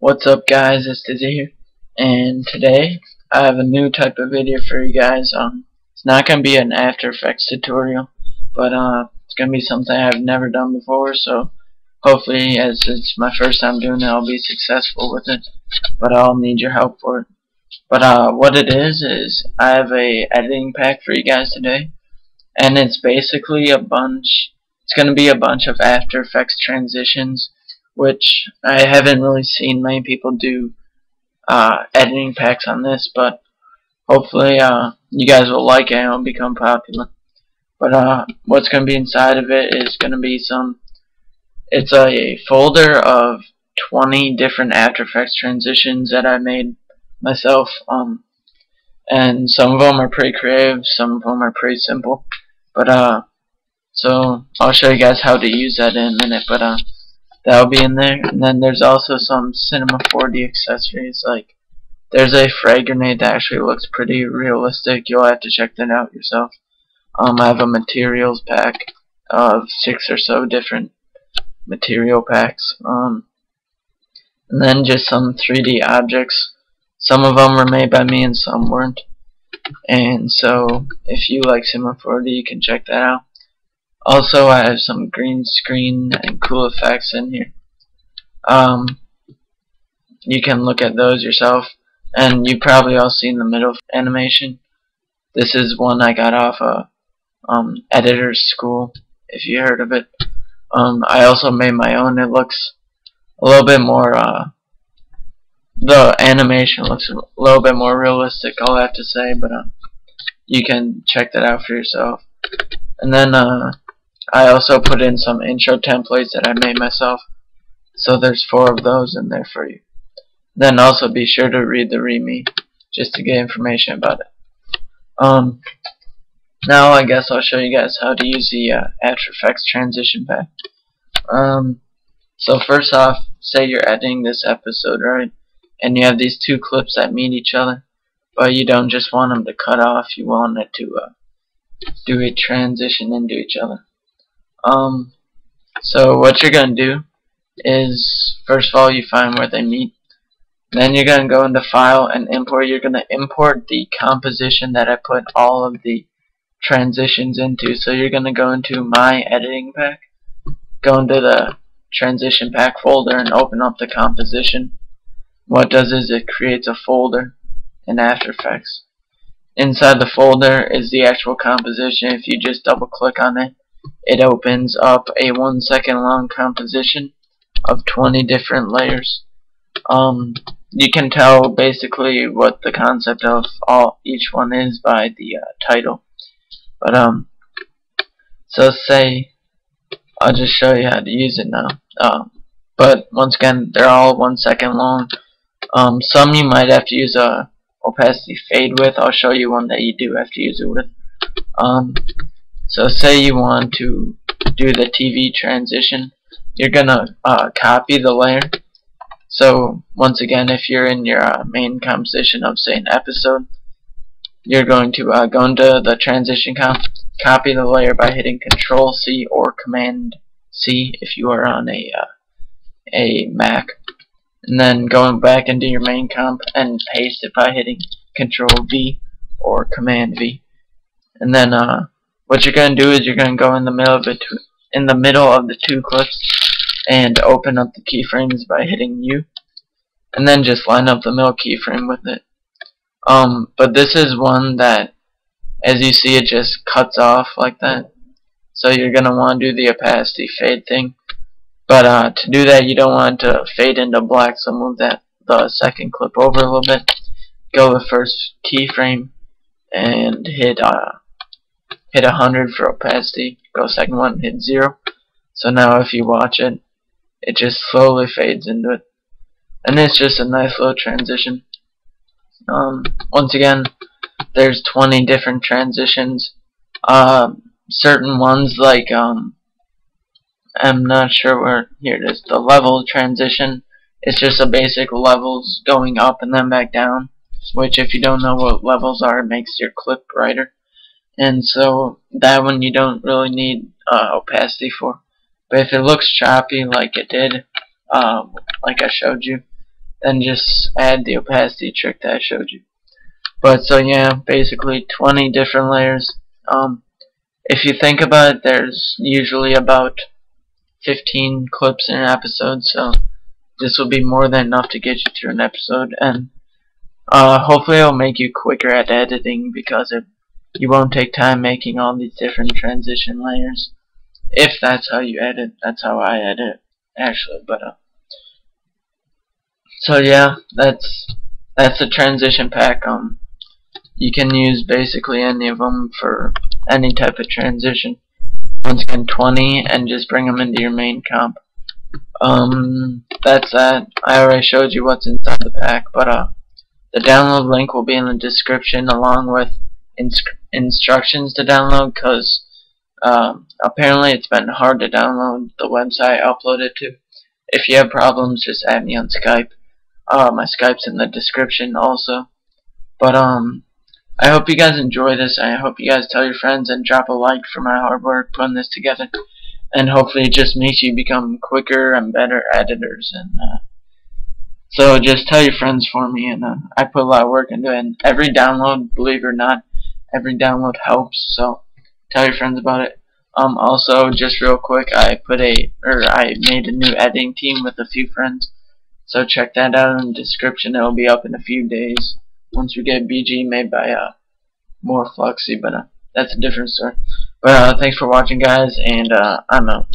What's up guys, it's Dizzy here, and today I have a new type of video for you guys. It's not going to be an After Effects tutorial, but it's going to be something I've never done before, so hopefully as it's my first time doing it, I'll be successful with it, but I'll need your help for it. But what it is I have a editing pack for you guys today, and it's basically it's going to be a bunch of After Effects transitions, which I haven't really seen many people do editing packs on this, but hopefully you guys will like it and it'll become popular. But what's going to be inside of it is going to be it's a folder of 20 different After Effects transitions that I made myself, and some of them are pretty creative, some of them are pretty simple, but so I'll show you guys how to use that in a minute, but that'll be in there. And then there's also some Cinema 4D accessories, like there's a frag grenade that actually looks pretty realistic. You'll have to check that out yourself. I have a materials pack of 6 or so different material packs, and then just some 3D objects. Some of them were made by me and some weren't, and so if you like Cinema 4D, you can check that out. Also, I have some green screen and cool effects in here. You can look at those yourself, and you probably all seen the middle animation. This is one I got off Editor's School, if you heard of it. I also made my own. It looks a little bit more, the animation looks a little bit more realistic, I'll have to say, but you can check that out for yourself. And then I also put in some intro templates that I made myself, so there's 4 of those in there for you. Then also be sure to read the README just to get information about it. Now I guess I'll show you guys how to use the After Effects transition pack. So first off, say you're editing this episode, right? And you have these 2 clips that meet each other, but you don't just want them to cut off, you want it to do a transition into each other. So what you're gonna do is, first of all, you find where they meet. Then you're gonna go into File and Import. You're gonna import the composition that I put all of the transitions into. So you're gonna go into My Editing Pack, go into the Transition Pack folder, and open up the composition. What it does is it creates a folder in After Effects. Inside the folder is the actual composition. If you just double click on it, it opens up a 1 second long composition of 20 different layers. You can tell basically what the concept of each one is by the title. But so say I'll just show you how to use it now. But once again, they're all 1 second long. Some you might have to use a opacity fade with. I'll show you one that you do have to use it with. So say you want to do the TV transition, you're gonna copy the layer. So once again, if you're in your main composition of, say, an episode, you're going to go into the transition copy the layer by hitting Control C or Command C if you are on a Mac, and then going back into your main comp and paste it by hitting Control V or Command V. And then what you're going to do is you're going to go in the middle of the 2 clips and open up the keyframes by hitting U, and then just line up the middle keyframe with it. But this is one that, as you see, it just cuts off like that. So you're going to want to do the opacity fade thing. But to do that, you don't want it to fade into black, so move the second clip over a little bit. Go the first keyframe and hit 100 for opacity. Go second one, hit 0. So now if you watch it, it just slowly fades into it, and it's just a nice little transition. Once again, there's 20 different transitions. Certain ones, like I'm not sure where, here it is, the level transition. It's just a basic levels going up and then back down, which if you don't know what levels are, it makes your clip brighter. And so that one you don't really need opacity for. But if it looks choppy like it did, like I showed you, then just add the opacity trick that I showed you. But so yeah, basically 20 different layers. If you think about it, there's usually about 15 clips in an episode, so this will be more than enough to get you through an episode, and hopefully it'll make you quicker at editing, because you won't take time making all these different transition layers. If that's how you edit, that's how I edit, actually. But so yeah, that's the transition pack. You can use basically any of them for any type of transition. Once again, 20, and just bring them into your main comp. That's that. I already showed you what's inside the pack, but the download link will be in the description, along with instructions to download, because apparently it's been hard to download the website I uploaded to. If you have problems, just add me on Skype. My Skype's in the description also. But I hope you guys enjoy this. I hope you guys tell your friends and drop a like for my hard work putting this together. And hopefully it just makes you become quicker and better editors. And so just tell your friends for me. And I put a lot of work into it. And every download, believe it or not, every download helps. So tell your friends about it. Also, just real quick, I made a new editing team with a few friends. So check that out in the description. It'll be up in a few days once we get BG made by more Fluxy, but that's a different story. But thanks for watching, guys, and I'm out.